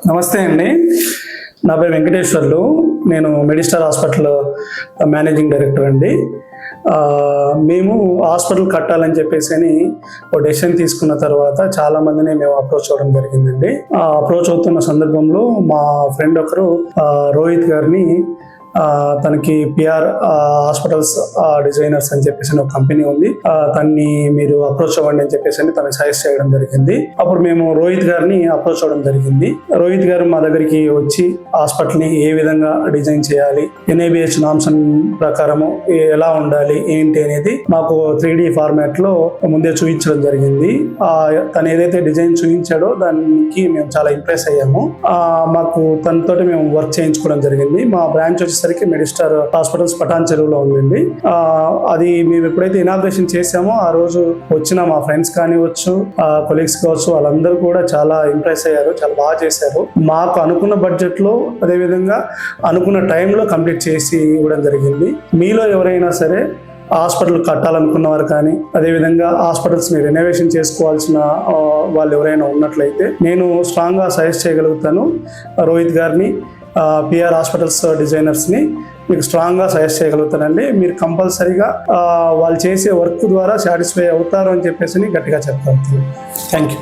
నమస్తే అండి. నా పేరు వెంకటేశ్వర్లు. నేను మెడిస్టార్ హాస్పిటల్ మేనేజింగ్ డైరెక్టర్ అండి. మేము హాస్పిటల్ కట్టాలని చెప్పేసి ఒక డెసిషన్ తీసుకున్న తర్వాత చాలా మందిని మేము అప్రోచ్ అవ్వడం జరిగిందండి. అప్రోచ్ అవుతున్న సందర్భంలో మా ఫ్రెండ్ ఒకరు రోహిత్ గారిని తనకి పిఆర్ హాస్పిటల్స్ డిజైనర్స్ అని చెప్పేసి ఒక కంపెనీ ఉంది, తన్ని మీరు అప్రోచ్ అవ్వండి అని చెప్పేసి తనకి సజెస్ట్ చేయడం జరిగింది. అప్పుడు మేము రోహిత్ గారిని అప్రోచ్ అవ్వడం జరిగింది. రోహిత్ గారు మా దగ్గరికి వచ్చి హాస్పిటల్ ని ఏ విధంగా డిజైన్ చేయాలి, NABH నామ్స్ ప్రకారము ఎలా ఉండాలి ఏంటి అనేది మాకు 3D ఫార్మాట్ లో ముందే చూపించడం జరిగింది. తను ఏదైతే డిజైన్ చూపించాడో దానికి మేము చాలా ఇంప్రెస్ అయ్యాము. మాకు తనతో మేము వర్క్ చేయించుకోవడం జరిగింది. మా బ్రాంచ్ వచ్చేసరికి మెడిస్టార్ హాస్పిటల్స్ పటాన్ చెరువులో ఉందండి. అది మేము ఎప్పుడైతే ఇనాగ్రేషన్ చేసామో ఆ రోజు వచ్చిన మా ఫ్రెండ్స్ కానివచ్చు, కొలీగ్స్ కావచ్చు, వాళ్ళందరూ కూడా చాలా ఇంప్రెస్ అయ్యారు, చాలా బాగా చేశారు. మాకు అనుకున్న బడ్జెట్ లో అదే విధంగా అనుకున్న టైంలో కంప్లీట్ చేసి ఇవ్వడం జరిగింది. మీలో ఎవరైనా సరే హాస్పిటల్ కట్టాలనుకున్న వారు కానీ అదేవిధంగా హాస్పిటల్స్ ని రెనోవేషన్ చేసుకోవాల్సిన వాళ్ళు ఎవరైనా ఉన్నట్లయితే నేను స్ట్రాంగ్ గా సజెస్ట్ చేయగలుగుతాను. రోహిత్ గారిని, పిఆర్ హాస్పిటల్స్ డిజైనర్స్ ని మీకు స్ట్రాంగ్ గా సజెస్ట్ చేయగలుగుతానండి. మీరు కంపల్సరీగా వాళ్ళు చేసే వర్క్ ద్వారా సాటిస్ఫై అవుతారు అని చెప్పేసి గట్టిగా చెప్పగలుగుతాను. Thank you.